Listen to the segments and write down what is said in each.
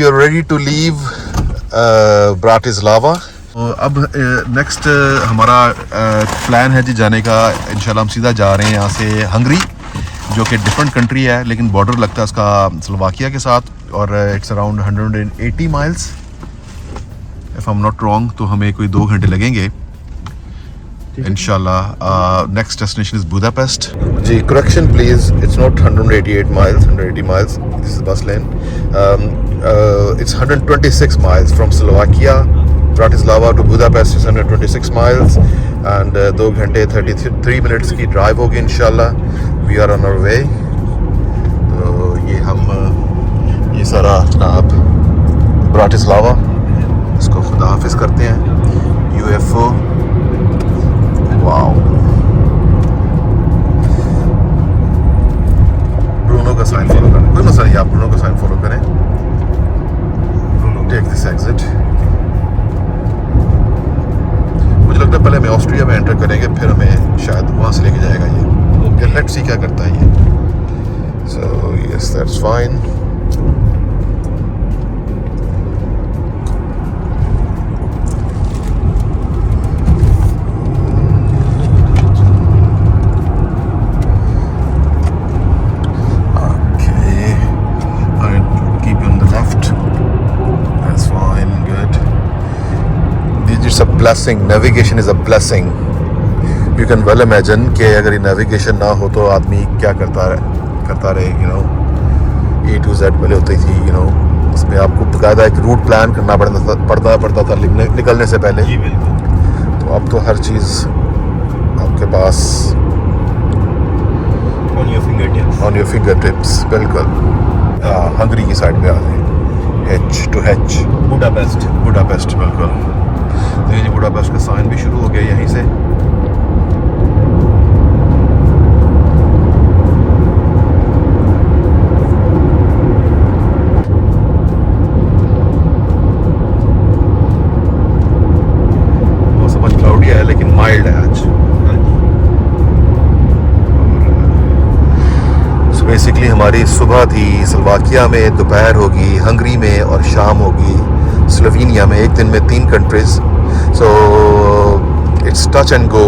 are ready to leave Bratislava. तो अब next हमारा प्लान है जी जाने का। इंशाल्लाह हम सीधा जा रहे हैं यहाँ से हंगरी, जो कि डिफरेंट कंट्री है लेकिन बॉर्डर लगता है उसका स्लोवाकिया के साथ, और it's around 180 miles if I am not wrong. तो हमें कोई 2 घंटे लगेंगे इंशाल्लाह। Next destination is Budapest. जी correction please, it's not 188 miles, 180 miles, this is bus lane. It's 126 miles from Slovakia Bratislava to Budapest is 126 miles and 2 घंटे 33 minutes की drive होगी इंशाल्लाह। We are on our way. तो ये हम ये सारा जनाब ब्राटिस्लावा, इसको खुदा हाफिज करते हैं। UFO वाओ, ब्रूनो का साइन फॉलो करें। ब्रूनो सर, आप ब्रूनो का साइन फॉलो करें। Bruno take this exit. मुझे लगता है पहले हमें ऑस्ट्रिया में एंटर करेंगे, फिर हमें शायद वहाँ से लेके जाएगा ये। लेट्स सी क्या करता है ये। So yes that's fine. It's a blessing. Navigation is a blessing. You can well imagine कि अगर ये navigation ना हो तो आदमी क्या करता रहे, you know, A to Z पहले होती थी, you know, उसमें आपको बकायदा एक रूट प्लान करना पड़ता था निकलने से पहले। जी बिल्कुल। तो अब तो हर चीज़ आपके पास on your fingertips। बिल्कुल। हंगरी की साइड पे आ गए, H to H बुडापेस्ट बिल्कुल। तो ये बुडापेस्ट का साइन भी शुरू हो गया यहीं से। मौसम आज क्लाउडी है लेकिन माइल्ड है आज। और बेसिकली हमारी सुबह थी स्लोवाकिया में, दोपहर होगी हंगरी में और शाम होगी स्लोवेनिया में। एक दिन में 3 countries. So it's touch and go.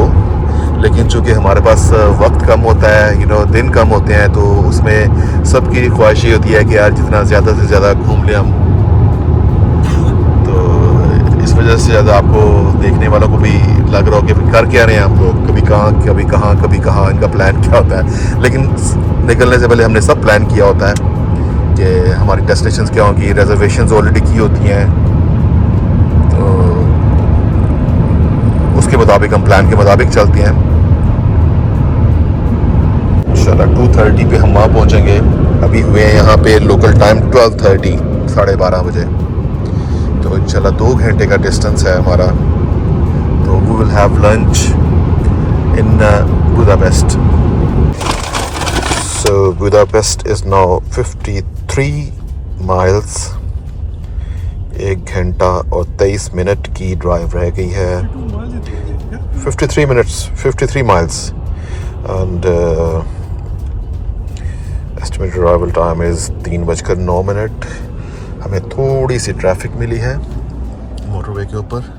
लेकिन चूँकि हमारे पास वक्त कम होता है, you know, दिन कम होते हैं, तो उसमें सबकी ख्वाहिश ये होती है कि यार जितना ज़्यादा से ज़्यादा घूम लें हम। तो इस वजह से ज़्यादा आपको देखने वालों को भी लग रहा हो कि कर क्या रहे हैं हम लोग, कभी कहाँ इनका प्लान क्या होता है। लेकिन निकलने से पहले हमने सब प्लान किया होता है कि हमारी डेस्टिनेशंस क्या होंगी, रिजर्वेशंस ऑलरेडी की होती हैं, तो उसके मुताबिक हम प्लान के मुताबिक चलते हैं। इंशाल्लाह 2:30 पे हम वहाँ पहुँचेंगे। अभी हुए हैं यहाँ पे लोकल टाइम 12:30, 12:30 बजे। तो इंशाल्लाह 2 घंटे का डिस्टेंस है हमारा। तो we will have lunch in Budapest. So Budapest is now 53 miles। 1 घंटा और 23 मिनट की ड्राइव रह गई है। 53 minutes, 53 miles and estimated arrival time is 3:09। हमें थोड़ी सी ट्रैफिक मिली है मोटरवे के ऊपर।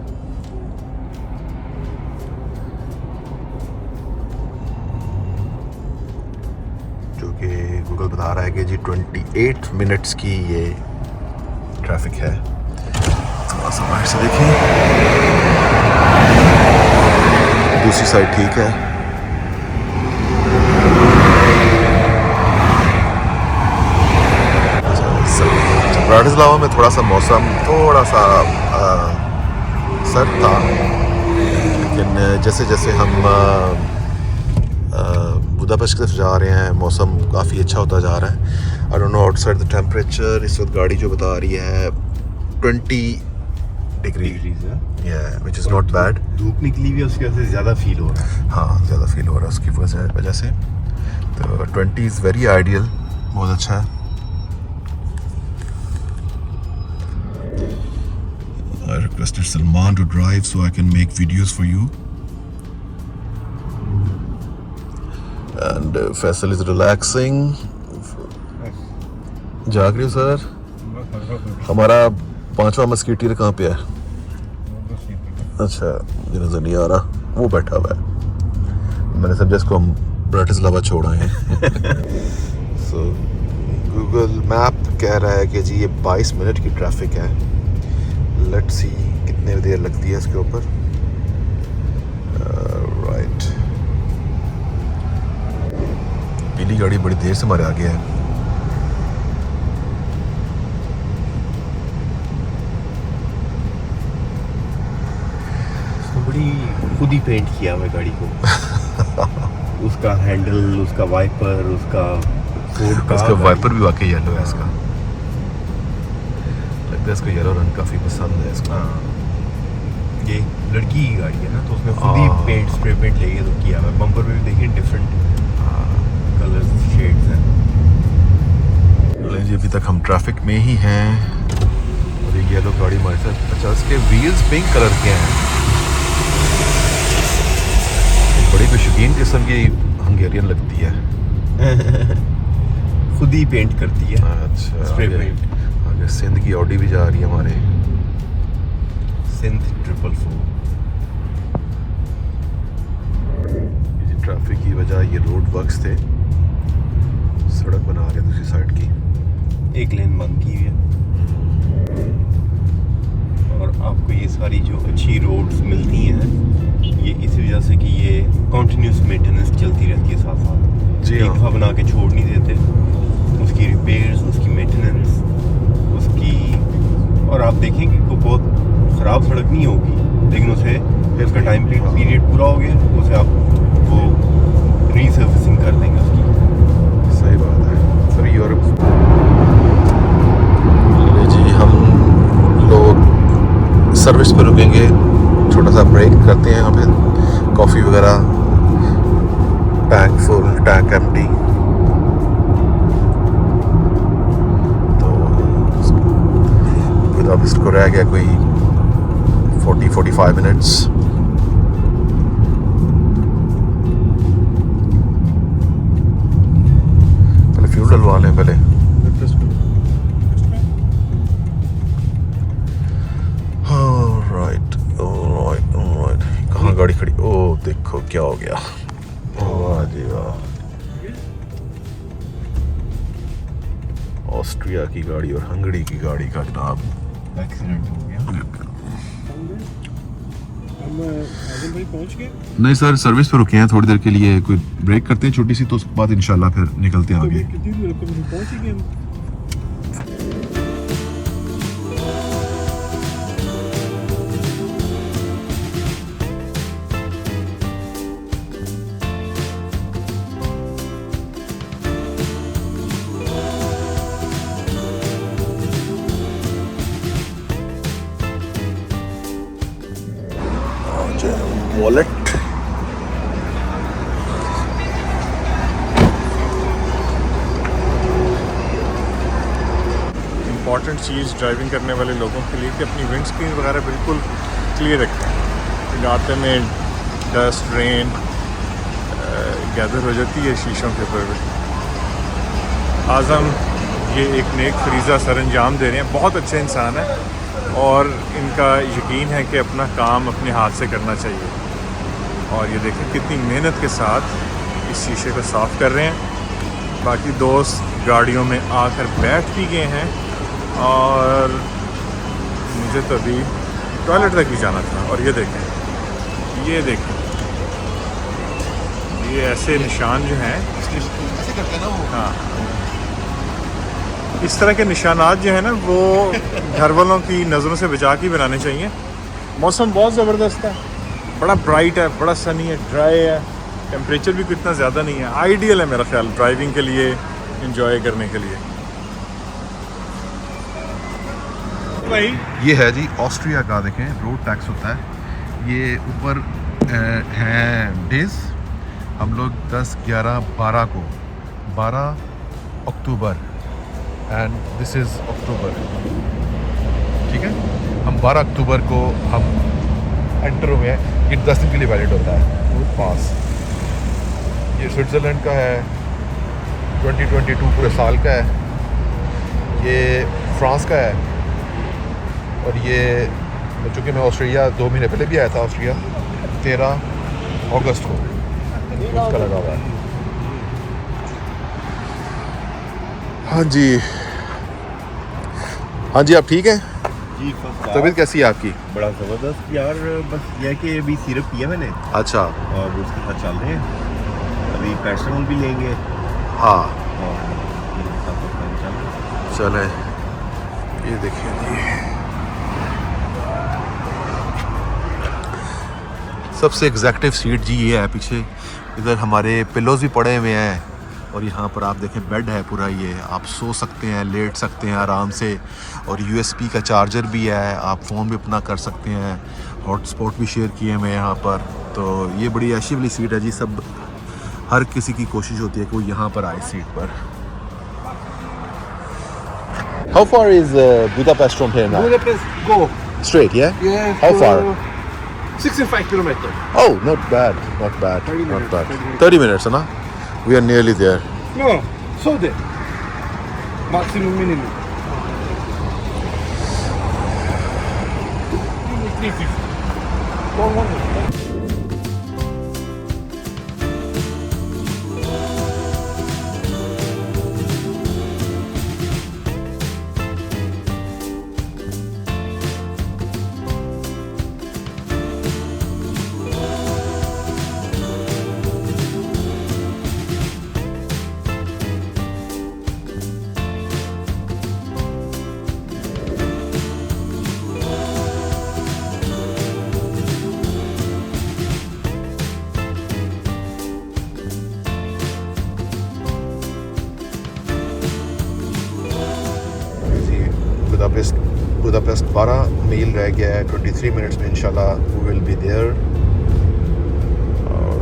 गूगल बता रहा है कि जी 28 मिनट्स की ये ट्रैफिक है। थोड़ा सा बाहर से देखिए, दूसरी साइड ठीक है। ब्राटिस्लावा में थोड़ा सा मौसम थोड़ा सा सर्द था, लेकिन जैसे जैसे हम बुडापेस्ट की तरफ जा रहे हैं मौसम काफ़ी अच्छा होता जा रहा है। I don't know outside the temperature. इस वक्त गाड़ी जो बता रही है 20 डिग्री है, विच इज़ नॉट बैड। धूप निकली हुई है, उसकी वजह से ज़्यादा फील हो रहा है। हाँ, ज़्यादा फील हो रहा है उसकी वजह से। तो 20 इज़ वेरी आइडियल, बहुत अच्छा है। I requested Salman to drive so I can make videos for you. And Faisal is relaxing. जाग रहे हो सर? हमारा 5वां मस्कीटियर कहाँ पे है? अच्छा, मुझे नजर नहीं आ रहा, वो बैठा हुआ है। मैंने समझा इसको हम ब्राटिस्लावा छोड़ आए हैं। सो गूगल मैप कह रहा है कि जी ये 22 मिनट की ट्रैफिक है। लेट्स सी कितने देर लगती है इसके ऊपर। राइट, पीली गाड़ी बड़ी देर से हमारे आगे है। बड़ी खुद ही पेंट किया हुआ गाड़ी को। उसका हैंडल, उसका वाइपर, उसका वाइपर भी वाकई येलो है इसका। लगता है इसको येलो रंग काफी पसंद है इसका। ये लड़की की गाड़ी है ना, तो उसने खुद ही पेंट, स्प्रे पेंट लेके तो किया हुआ। बम्पर पे भी देखिए डिफरेंट कलर्स, शेड्स हैं। जी अभी तक हम ट्रैफिक में ही हैं और ये येलो गाड़ी हमारे साथ। अच्छा, इसके व्हील्स पिंक कलर के हैं। बड़ी बेशकीन किस्म की हंगेरियन लगती है। खुद ही पेंट करती है। अच्छा, स्प्रे पेंट। आगे सिंध की ऑडी भी जा रही है हमारे। सिंध 444। ट्रैफिक की वजह ये रोड वर्क्स थे, सड़क बना रहे दूसरी साइड की। एक लेन बंद की हुई है और आपको ये सारी जो अच्छी रोड्स मिलती हैं ये इस वजह से कि ये कंटिन्यूस मेंटेनेंस चलती रहती है साथ साथ। जी एक दफ़ा बना के छोड़ नहीं देते, उसकी रिपेयर्स, उसकी मेंटेनेंस, उसकी। और आप देखेंगे कि बहुत ख़राब सड़क नहीं होगी, लेकिन उसे उसका टाइम पीरियड पूरा हो गया, उसे आप वो रीसर्विसिंग कर देंगे उसकी। सही बात है सर। यूरोप जी हम लोग सर्विस पे रुकेंगे, छोटा सा ब्रेक करते हैं यहाँ पे, कॉफ़ी वगैरह, टैंक फुल, टैंक एम्प्टी। तो बुदापेस्ट को रह गया कोई 40-45 मिनट्स। पहले फ्यूल डलवा लें पहले। कहाँ गाड़ी खड़ी? ओ देखो क्या हो गया। वाह जी वाह, ऑस्ट्रिया की गाड़ी और हंगरी की गाड़ी का जनाब एक्सीडेंट हो गया। आजम भाई पहुंच गए? नहीं सर, सर्विस पे रुके हैं थोड़ी देर के लिए, कोई ब्रेक करते हैं छोटी सी, तो उसके बाद इंशाल्लाह फिर निकलते हैं आगे। कितनी दूर पहुंच ही गए हम? वॉलेट इम्पॉर्टेंट चीज़ ड्राइविंग करने वाले लोगों के लिए कि अपनी विंड स्क्रीन वगैरह बिल्कुल क्लियर रखें। रास्ते में डस्ट, रेन गैदर हो जाती है शीशों के ऊपर। आज़म ये एक नेक फरीज़ा सर अंजाम दे रहे हैं, बहुत अच्छे इंसान है और इनका यकीन है कि अपना काम अपने हाथ से करना चाहिए। और ये देखें कितनी मेहनत के साथ इस शीशे को साफ़ कर रहे हैं। बाकी दोस्त गाड़ियों में आकर बैठ भी गए हैं और मुझे तो अभी टॉयलेट तक भी जाना था। और ये देखें, ये देखें, ये ऐसे निशान जो हैं, ऐसे करते हैं ना वो। हाँ, इस तरह के निशानात जो है ना वो घर वालों की नज़रों से बचा के बनाने चाहिए। मौसम बहुत ज़बरदस्त है, बड़ा ब्राइट है, बड़ा सनी है, ड्राई है, टेम्परेचर भी कितना ज़्यादा नहीं है। आइडियल है मेरा ख्याल ड्राइविंग के लिए, एंजॉय करने के लिए। भाई ये है जी ऑस्ट्रिया का, देखें रोड टैक्स होता है। ये ऊपर हैं डेज, हम लोग 10, 11, 12 को, 12 अक्टूबर एंड दिस इज़ अक्टूबर, ठीक है। हम 12 अक्टूबर को हम एंटर हुए हैं। ये 10 दिन के लिए वैलिड होता है पास। ये स्विट्ज़रलैंड का है, 2022 पूरे साल का है। ये फ्रांस का है और ये चूँकि मैं ऑस्ट्रेलिया 2 महीने पहले भी आया था ऑस्ट्रिया 13 अगस्त को उसका लगा हुआ है। हाँ जी आप ठीक हैं? जी तबीयत कैसी है आपकी? बड़ा ज़बरदस्त यार, बस यह कि अभी सिरप पिया मैंने अच्छा और उसके साथ चल रहे हैं। अभी पैरासिटामोल भी लेंगे हाँ और इसके साथ तो चल रहे हैं। चले ये देखिए जी सबसे एग्जैक्टिव सीट जी ये है पीछे। इधर हमारे पिलोज भी पड़े हुए हैं और यहाँ पर आप देखें बेड है पूरा, ये आप सो सकते हैं, लेट सकते हैं आराम से और USB का चार्जर भी है, आप फ़ोन भी अपना कर सकते हैं, हॉटस्पॉट भी शेयर किए हुए हैं यहाँ पर। तो ये बड़ी ऐसी वाली सीट है जी, सब हर किसी की कोशिश होती है कि वो यहाँ पर आए सीट पर। How far is Budapest from here now? Budapest, go. Straight, yeah? Yeah. How for far? 65 kilometers. Oh, not bad, not bad, 30 not minutes, bad. 30 minutes. 30 minutes, है ना? We are nearly there. No, so there. Maximum minimum. 350. 100. Budapest 12 मील रह गया है, 23 minutes में इंशाल्लाह we will be there. और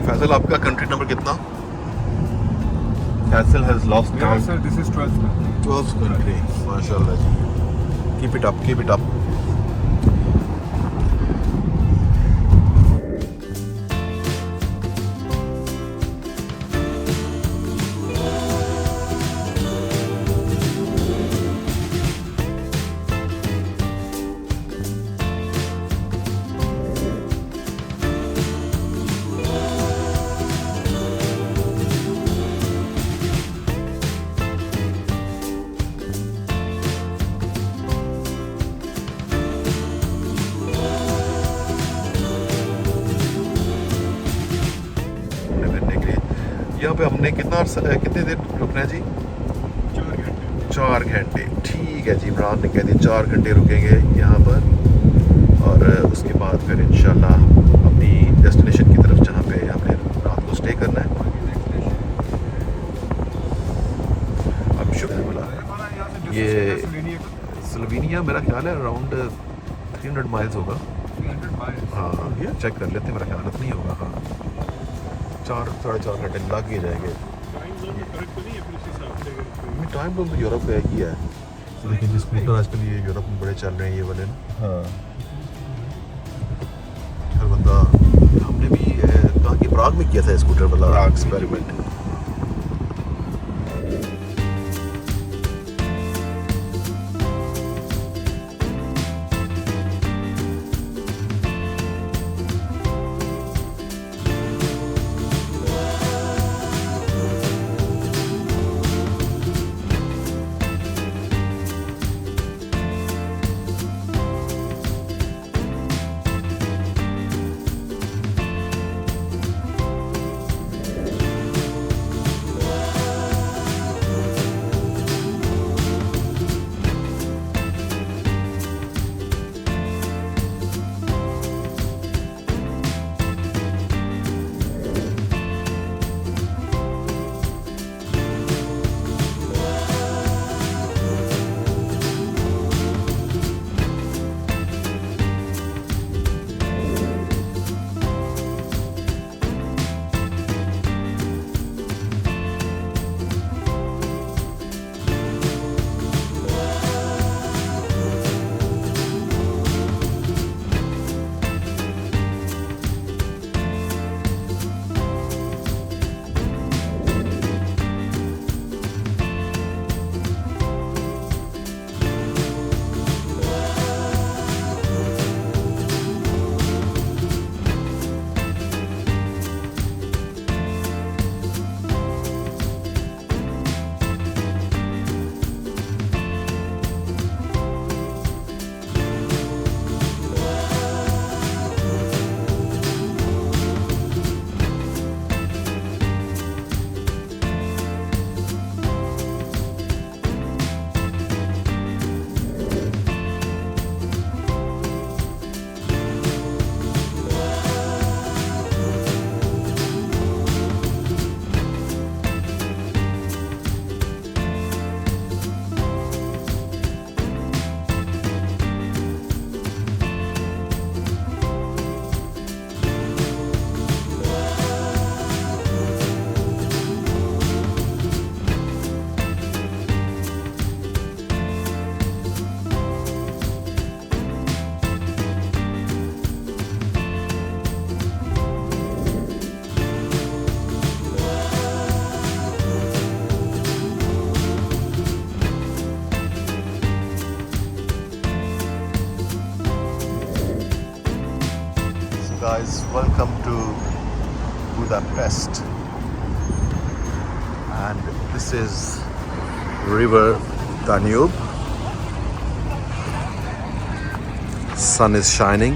फैसल आपका country number कितना? Faisal has lost Yeah, count. sir, this is 12th. 12th country, माशाल्लाह जी। Keep it up, keep it up. यहाँ पे हमने कितने देर रुकना है जी? 4 घंटे। ठीक है जी, इमरान ने कह दिया 4 घंटे रुकेंगे यहाँ पर और उसके बाद फिर इंशाल्लाह अपनी डेस्टिनेशन की तरफ जहाँ पे हमने रात को स्टे करना है। अब शुक्र बोला ये स्लोवेनिया मेरा ख्याल है अराउंड 300 माइल्स होगा। हाँ ये चेक कर लेते हैं, मेरा ख्याल नहीं होगा। हाँ 4-4.5 घंटे लग ही जाएंगे। टाइम तो यूरोप का ही है, लेकिन जिस स्कूटर आजकल ये यूरोप में बड़े चल रहे हैं ये वाले ना। हाँ हर बंदा, हमने भी कहाँ की प्राग में किया था स्कूटर वाला experiment. come to Budapest, and this is River Danube. Sun is shining.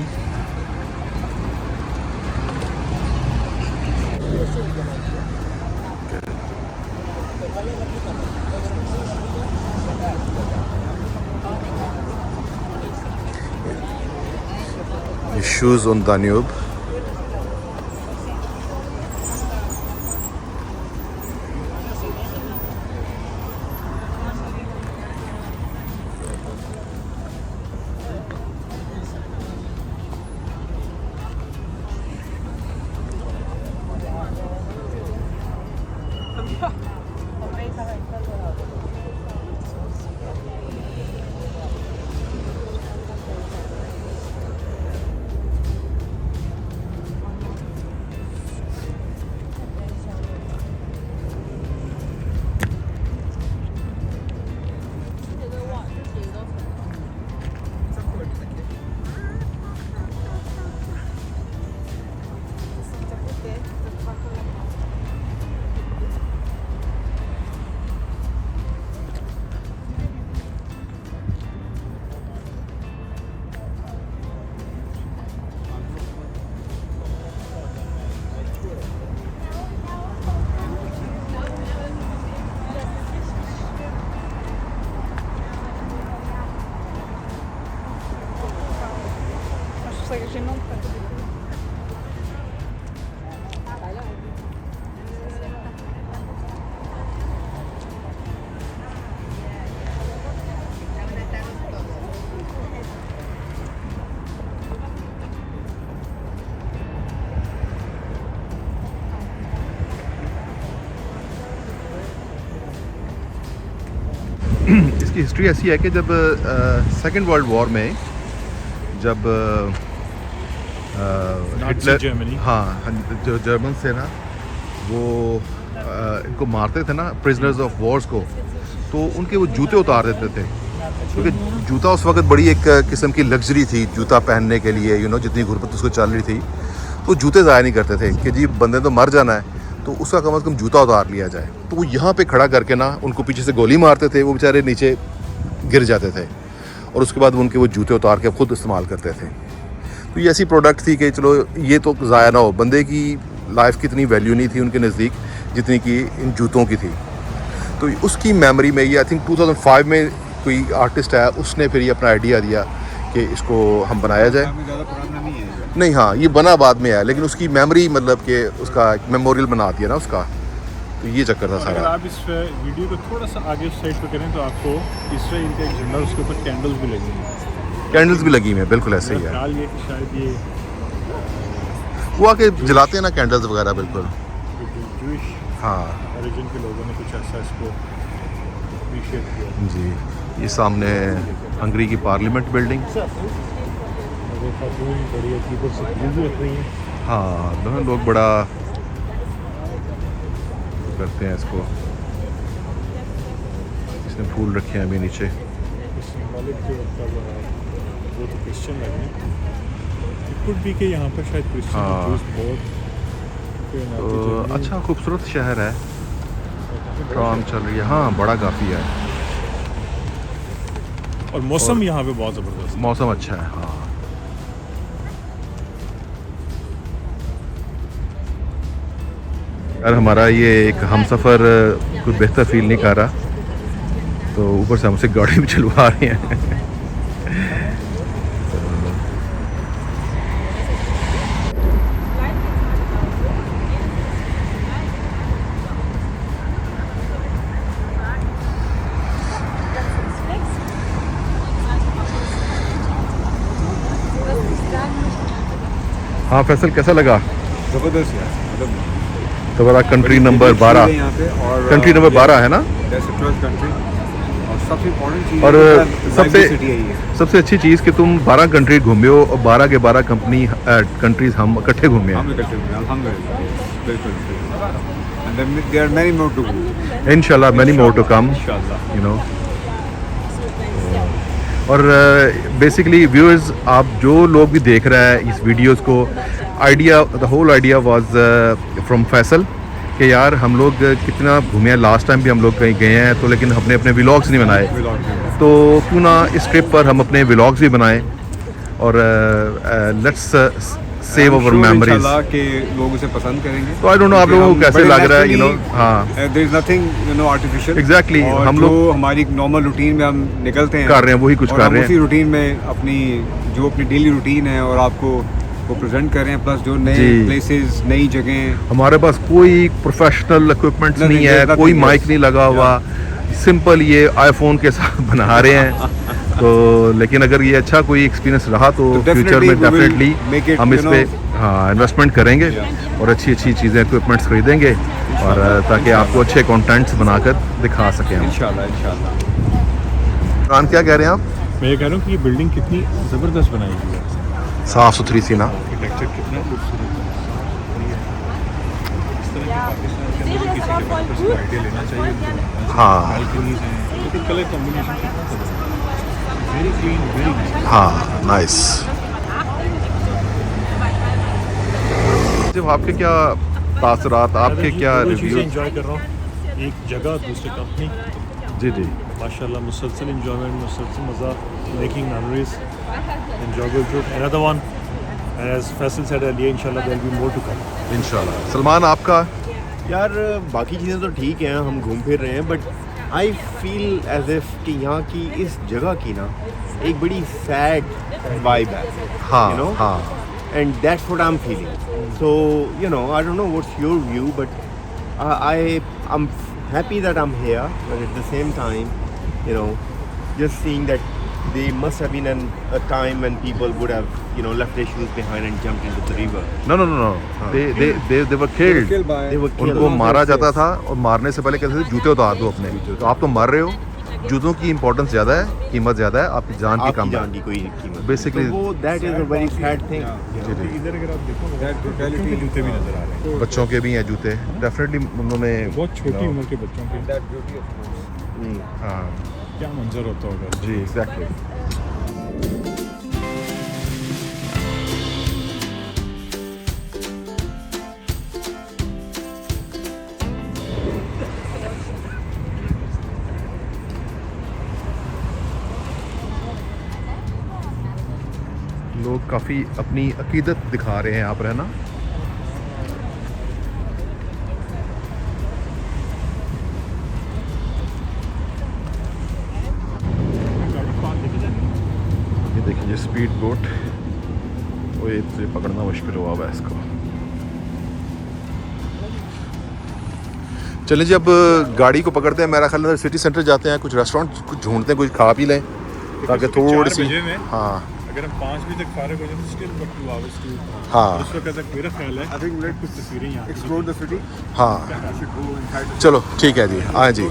The shoes on Danube. इसकी हिस्ट्री ऐसी है कि जब सेकेंड वर्ल्ड वॉर में जब हिटलर जो जर्मन से ना वो इनको मारते थे ना प्रिजनर्स ऑफ वॉर्स को, तो उनके वो जूते उतार देते थे, क्योंकि जूता उस वक्त बड़ी एक किस्म की लग्जरी थी जूता पहनने के लिए, जितनी गुर्बत उसको चल रही थी, तो जूते ज़ाया नहीं करते थे कि जी बंदे तो मर जाना है तो उसका कम से कम जूता उतार लिया जाए। तो वो यहाँ पे खड़ा करके ना उनको पीछे से गोली मारते थे, वो बेचारे नीचे गिर जाते थे और उसके बाद उनके वो जूते उतार के ख़ुद इस्तेमाल करते थे। तो ये ऐसी प्रोडक्ट थी कि चलो ये तो ज़ाया ना हो, बंदे की लाइफ की इतनी वैल्यू नहीं थी उनके नज़दीक जितनी कि इन जूतों की थी। तो उसकी मेमोरी में ये आई थिंक 2005 में कोई आर्टिस्ट है, उसने फिर ये अपना आइडिया दिया कि इसको हम बनाया जाए। नहीं, हाँ ये बना बाद में है, लेकिन उसकी मेमोरी मतलब कि उसका एक मेमोरियल बना दिया ना उसका, तो ये चक्कर था सारा। अगर आप इस वीडियो को थोड़ा सा आगे साइड पे करें तो आपको इस तरह इनका एक झंडा, उसके ऊपर कैंडल्स भी लगी हैं। कैंडल्स भी लगी हुई हैं, बिल्कुल ऐसे ही है। ख्याल ये कि शायद ये वो आके जलाते हैं ना कैंडल्स वगैरह, बिल्कुल। जूश हाँ ओरिजिन के लोगों ने कुछ ऐसा इसको अप्रिशिएट किया जी। ये सामने हंगरी की पार्लियामेंट बिल्डिंग। बड़ी अजीब और सकीन भी रख रही है। हाँ दोनों लोग बड़ा करते हैं इसको। इसने फूल रखे हैं अभी नीचे। वो तो क्रिश्चियन लगे, कुड भी कि यहाँ पर शायद क्रिश्चियन बहुत तो अच्छा खूबसूरत शहर है, ट्राम चल रही है। हाँ बड़ा काफ़ी है और मौसम यहाँ पे बहुत ज़बरदस्त, मौसम अच्छा है। हाँ यार हमारा ये एक हम सफ़र कुछ बेहतर फील नहीं कर रहा, तो ऊपर से हमसे गाड़ी भी चलवा रहे हैं। हाँ फैसल कैसा लगा? ज़बरदस्त यार, मतलब तुम्हारा कंट्री नंबर 12, कंट्री नंबर 12 है ना? और सबसे इम्पोर्टेंट चीज़ और सबसे सबसे अच्छी चीज़ कि तुम 12 कंट्री घूमे हो और 12 के 12 कंट्रीज हम इकट्ठे घूमे हैं। इंशाल्लाह many more to come, you know. और बेसिकली व्यूअर्स, आप जो लोग भी देख रहे हैं इस वीडियोस को, idea, the whole idea was from Faisal कि यार हम लोग कितना घूमे हैं, लास्ट टाइम भी हम लोग कहीं गए हैं तो, लेकिन हमने अपने व्लॉग्स नहीं बनाए, तो क्यों ना इस ट्रिप पर हम अपने व्लॉग्स भी बनाएं और लेट्स सेव अवर मेमोरीज। इंशाल्लाह के लोग उसे पसंद करेंगे। तो आई डोंट नो आप लोगों को कैसे लग रहा है, यू नो। हाँ, there is nothing you know artificial. Exactly, हम लोग हमारी नॉर्मल रूटीन में हम निकलते हैं, कर रहे हैं वही कुछ और कर हम रहे उसी हैं रूटीन में अपनी डेली रूटीन है और आपको वो प्रेजेंट कर रहे हैं, प्लस जो नए जी। प्लेसेस, नई जगह। हमारे पास कोई प्रोफेशनल इक्विपमेंट्स नहीं है, nothing, कोई yes. माइक नहीं लगा हुआ, सिंपल ये आईफोन के साथ बना रहे हैं। तो लेकिन अगर ये अच्छा कोई एक्सपीरियंस रहा तो फ्यूचर में definitely we will make definitely it, हम इस you पे know, हाँ इन्वेस्टमेंट करेंगे और अच्छी अच्छी चीज़ें इक्विपमेंट्स खरीदेंगे और ताकि आपको अच्छे कंटेंट्स बनाकर दिखा सकें हम। इंशाल्लाह इंशाल्लाह। कान क्या कह रहे हैं आप? मैं ये कह रहा हूँ कि ये बिल्डिंग कितनी ज़बरदस्त बनाई गई है, साफ़ सुथरी सी ना। आर्किटेक्चर कितना खूबसूरत है। इस तरह के पाकिस्तान के अंदर किसी के पास इसको आइडिया लेना चाहिए उनको। हाँ। बालकनीज हैं, लेकिन कलर कॉम्बिनेशन कितना ज़बरदस्त, वेरी क्लीन, वेरी नाइस। हाँ, नाइस। जब आपके क्या तासरात, आपके क्या रिव्यूज? एंजॉय कर रहा हूँ, एक जगह दूसरी कंपनी, जी जी, माशाल्लाह मुसलसल एंजॉयमेंट, मुसलसल मज़ा, making memories, enjoyable trip, another one, and as Faisal said earlier, inshallah there will be more to come. इंशाल्लाह। सलमान आपका? यार बाकी चीज़ें तो ठीक हैं, हम घूम फिर रहे हैं, but I feel as if कि यहाँ की इस जगह की ना एक बड़ी सैड वाइब है, हाँ you know? हाँ, and that's what I'm feeling. So you know, I don't know what's your view, but I'm happy that I'm here, but at the same time, you know, just seeing that there must have been a time when people would have, you know, left their shoes behind and jumped into the river. no no no no, they were killed. They were killed. उनको मारा जाता था और मारने से पहले कहते थे जूते उतार दो अपने। तो आप तो मर रहे हो, जूतों की इम्पोर्टेंस ज़्यादा है, कीमत ज़्यादा है, आपकी जान की आपकी कम जान है। की कोई कीमत Basically- तो वो that is a very sad thing. जी जी, इधर अगर आप देखो बच्चों के जूते भी नजर आ रहे हैं, बच्चों के भी हैं जूते, डेफिनेटली उन्होंने बहुत छोटी उम्र के बच्चों के। That beauty of course. हाँ क्या मंजर होता होगा। जी, एग्जैक्टली। लोग काफ़ी अपनी अकीदत दिखा रहे हैं यहाँ पर, है ना। ये देखिए ये स्पीड बोट, वो ये पकड़ना मुश्किल हुआ हुआ है इसको। चलिए जी, अब गाड़ी को पकड़ते हैं, मेरा ख्याल है सिटी सेंटर जाते हैं, कुछ रेस्टोरेंट कुछ ढूंढते हैं, कुछ खा पी लें ताकि थोड़ी सी। हाँ अगर हम 5 बजे तक फारिग हो जाए तो स्टिल बट 2 आवर्स टू। हाँ उस वक्त तक मेरा ख्याल है I think let's कुछ तस्वीरें यहाँ explore the city. हाँ, We should go inside. चलो ठीक है जी, आए जी।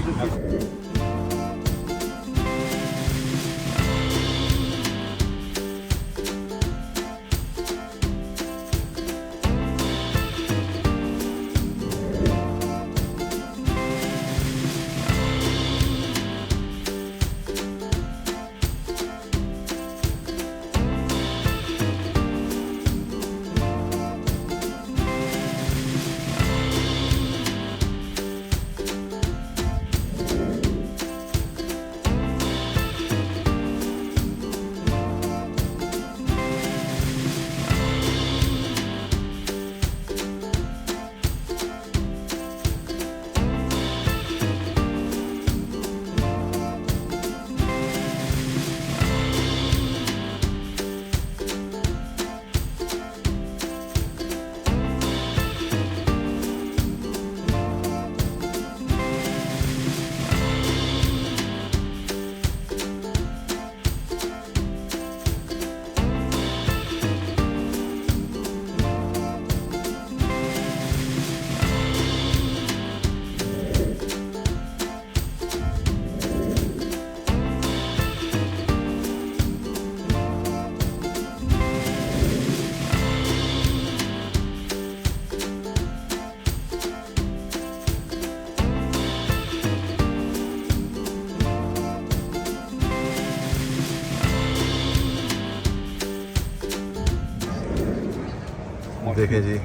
देखें जी,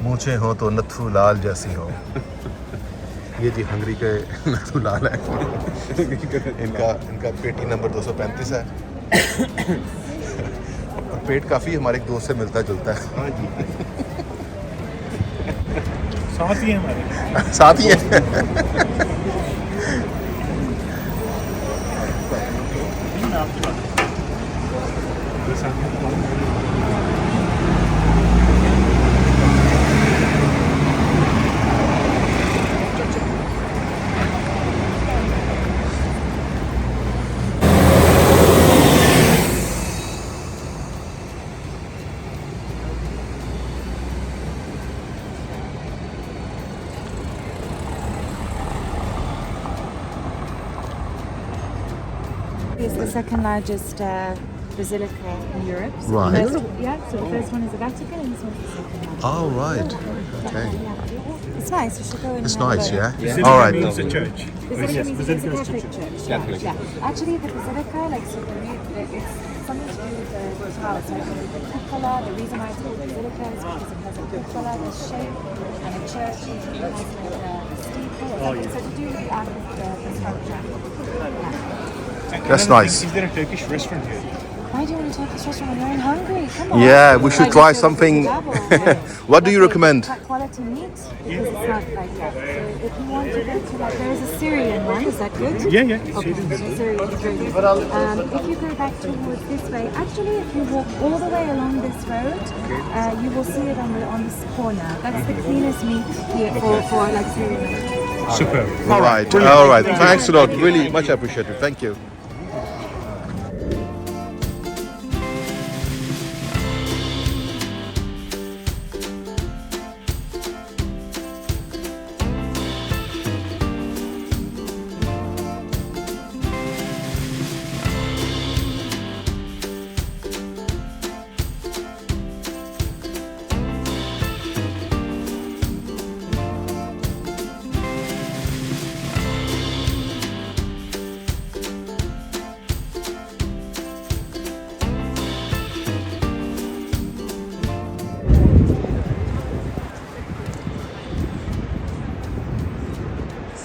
मूछें हो तो नथु लाल जैसी हो। ये जी हंगरी के नथु लाल है। इनका पेटी नंबर 235 है। और पेट काफ़ी हमारे एक दोस्त से मिलता जुलता है। हाँ जी, साथ ही है हमारे। साथ ही है। It's the second largest basilica in Europe. So Right. The first, so the first one is the Vatican and this one's the second one. Oh, right. Okay. Yeah. It's nice. We should go and It's have a nice, look. yeah? All right. Means a church. Basilica means it's a Catholic church. Yeah. Actually, the basilica, like, so it's something to do with the house. Like the cupola, the reason why it's called basilica is because it has a cupola, the shape, and a church usually has like a steeple. So to do with the art of the structure. Yeah. That's nice. Is there a Turkish restaurant here? Why do you want to take this restaurant when you're in Hungary? Come on. Yeah, we should Why try do you something. feel the devil? What do you recommend? Quality meat, because it's not like that. So if you want to go to, like, there is a Syrian one, is that good? Yeah, yeah. Okay, so Syrian is very good. If you go back towards this way, actually if you walk all the way along this road, you will see it on this corner. That's the cleanest meat here for like Syrian. Super. All right. All right. Thanks a lot. Really much appreciated. Thank you.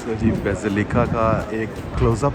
तो जी basilica का एक close up.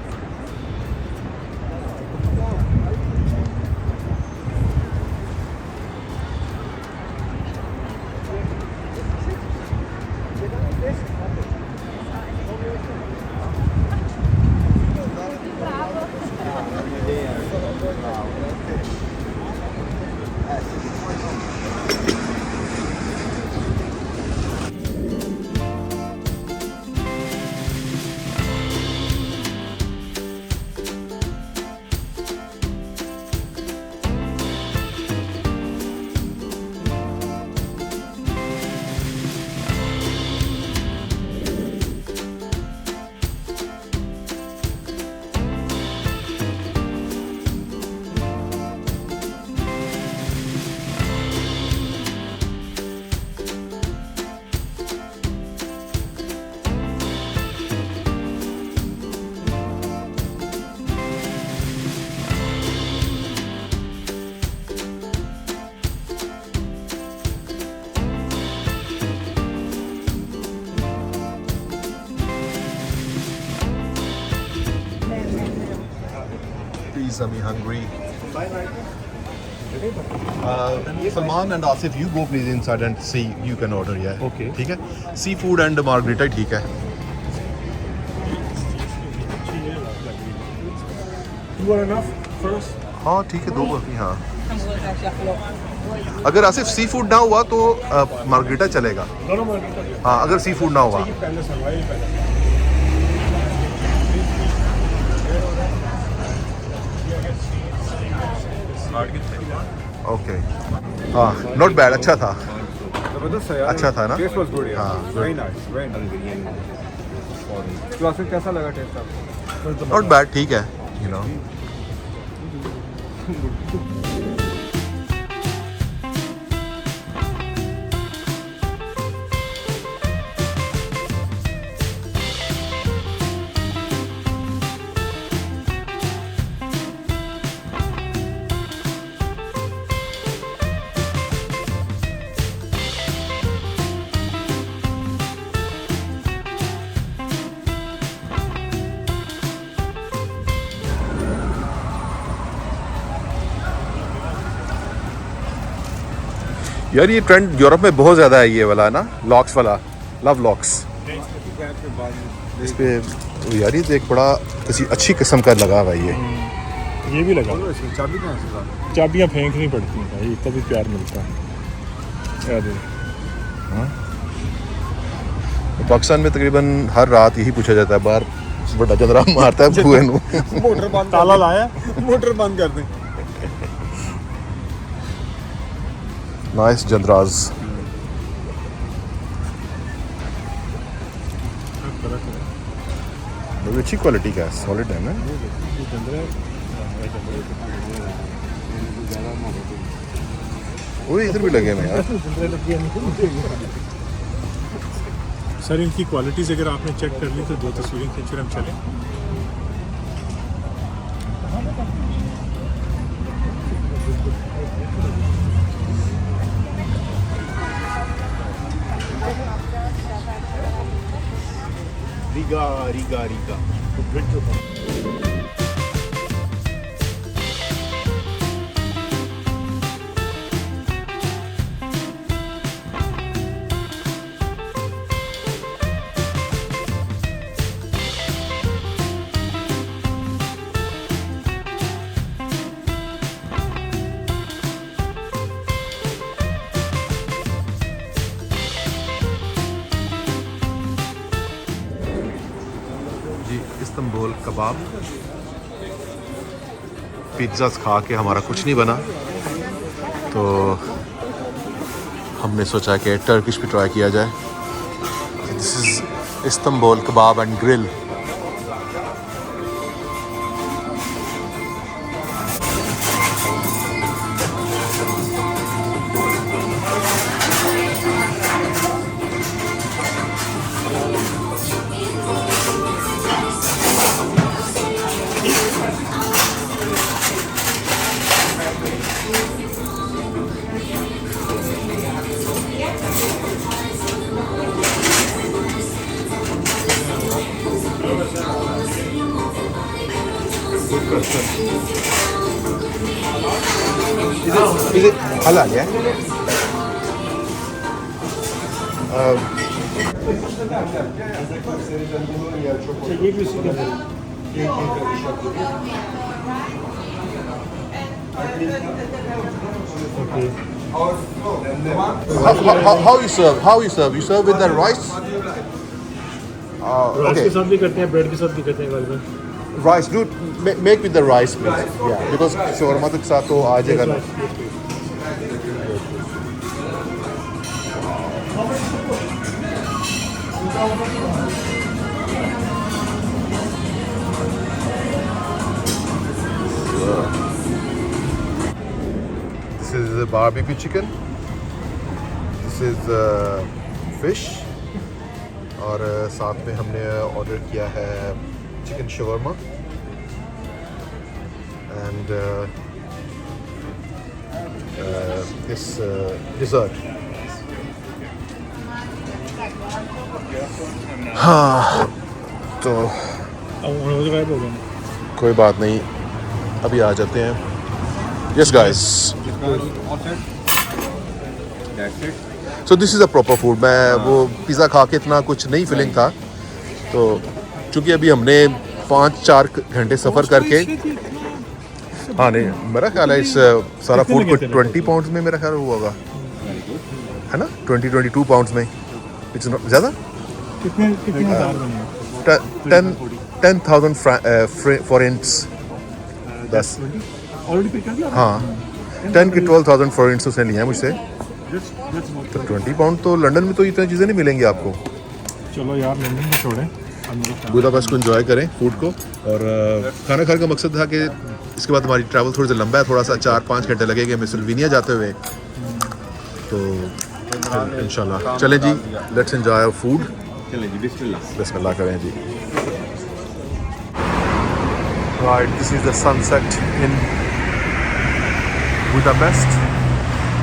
Please, hungry. Salman and Asif, you go please inside and see. You can order, yeah. Okay. ठीक है. Seafood and margarita, ठीक है. You want enough first? हाँ ठीक है, दो बर्फी हाँ. अगर आसिफ सी फूड ना हुआ तो मार्गरीटा चलेगा. दोनों मार्केट हाँ अगर सी फूड ना हुआ. पहले सरवाइव पहले. ओके. हाँ नॉट बैड, अच्छा था. जबरदस्त है यार. अच्छा था ना? टेस्ट वाज गुड यार. हाँ, वेरी नाइस, वेरी नाइस. तो आसिफ कैसा लगा टेस्ट आपको? नॉट बैड, ठीक है. You no. यार ये ट्रेंड यूरोप में बहुत ज़्यादा है, ये वाला ना लॉक्स वाला, लव लॉक्स इस पे। यार ये तो एक बड़ा किसी अच्छी किस्म का लगा हुआ है ये भी लगा। चाबी कहाँ से? चाबियाँ फेंकनी पड़ती हैं भाई, तभी प्यार मिलता है। याद है पाकिस्तान में तकरीबन हर रात यही पूछा जाता है, बाहर बड़ा जंदरा मारता है बुए नू। मोटर बंद, ताला लाया, मोटर बंद कर दें। नाइस जंदराज। बड़ी अच्छी क्वालिटी का है, सॉलिड है ना। वो इधर भी लगे हुए हैं यार। सर इनकी क्वालिटीज़ अगर आपने चेक कर ली तो 2 तस्वीरें खींच कर हम चलें। रीगा जी इस्तांबुल कबाब। पिज़्ज़ास खा के हमारा कुछ नहीं बना, तो हमने सोचा कि टर्किश भी ट्राई किया जाए। This is Istanbul kebab and grill. Is it halal, yeah? How you serve? How you serve? You serve with the rice? Rice के साथ भी करते हैं, ब्रेड के साथ भी करते हैं गालिबन। Rice, do make with the rice, please. Yeah, because shawarma के साथ तो आ जाएगा ना। This is the barbecue chicken. This is fish. और साथ में हमने ऑर्डर किया है chicken shawarma and this dessert. हाँ तो कोई बात नहीं, अभी आ जाते हैं। Yes guys, so this is a proper food. मैं वो पिज़्ज़ा खा के इतना कुछ नहीं फीलिंग था, तो चूँकि अभी हमने 5-4 घंटे सफ़र करके, हाँ नहीं मेरा ख्याल है इस सारा फूड को 20 पाउंड्स में मेरा ख्याल हुआ होगा, है ना, 20-22 पाउंड्स में। इट्स नॉट ज़्यादा, 10,000 forints 10 हाँ 10 के 12,000 forints उसने लिया है मुझसे। तो 20 पाउंड तो लंदन में तो इतनी चीज़ें नहीं मिलेंगी आपको। चलो यार लंदन में छोड़ें, बुदापेस्ट को एंजॉय करें फूड को। और खाना खाने का मकसद था कि इसके बाद हमारी ट्रैवल थोड़ी सी लंबा है, थोड़ा सा 4-5 घंटे लगेंगे हमें सिल्वेनिया जाते हुए। तो इंशाल्लाह चलें जी, लेट्स एंजॉय आवर फूड। चलें जी, बिस्मिल्लाह करें जी। Right, this is the sunset in Budapest.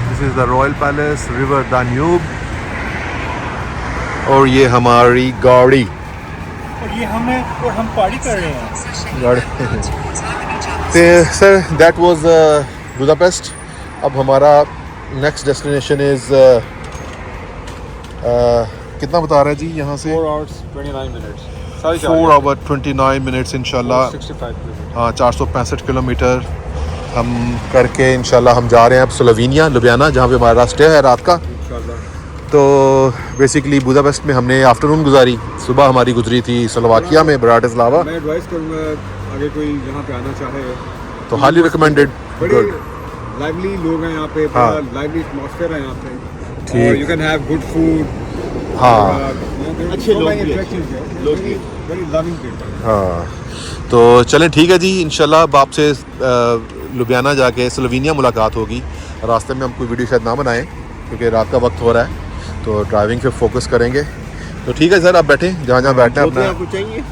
This is the Royal Palace, River Danube. और ये हमारी गाड़ी, और ये हम पार्टी कर रहे हैं गाड़ी। Sir that was Budapest. अब हमारा नेक्स्ट डेस्टिनेशन इज़ कितना बता रहा है जी यहाँ से? 4 hours 29 minutes. 4 hour 29 मिनट्स इंशाल्लाह। 65 किलोमीटर। हाँ 465 किलोमीटर हम करके इंशाल्लाह हम जा रहे हैं अब स्लोवेनिया लुबियाना, जहाँ पे हमारा स्टे है रात का। तो बेसिकली बुदापेस्ट में हमने आफ्टरनून गुजारी, सुबह हमारी गुजरी थी स्लोवाकिया में ब्राटिस्लावा। मैं एडवाइस करूँगा अगर कोई यहाँ पे आना चाहे तो हाईली रिकमेंडेड। बड़े लाइवली लोग हैं यहाँ पे, हाँ। लाइवली एटमॉस्फेयर है यहाँ पे, ठीक। और you can have good food. हाँ अच्छे लोग भी वेरी लविंग पीपल। हाँ तो चलें ठीक है जी, इंशाल्लाह अब आपसे लुबियाना जाके स्लोवेनिया मुलाकात होगी। रास्ते में हम कोई वीडियो शायद ना बनाएं क्योंकि रात का वक्त हो रहा है, तो ड्राइविंग पे फोकस करेंगे। तो ठीक है सर, आप बैठें जहाँ जहाँ बैठना है अपना। आपको चाहिए?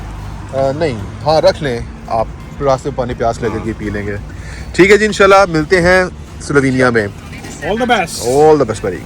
नहीं, हाँ रख लें आप, रास्ते में पानी प्यास लगे कि पी लेंगे। ठीक है जी, इंशाल्लाह मिलते हैं स्लोवेनिया में। All the best. All the best भाई।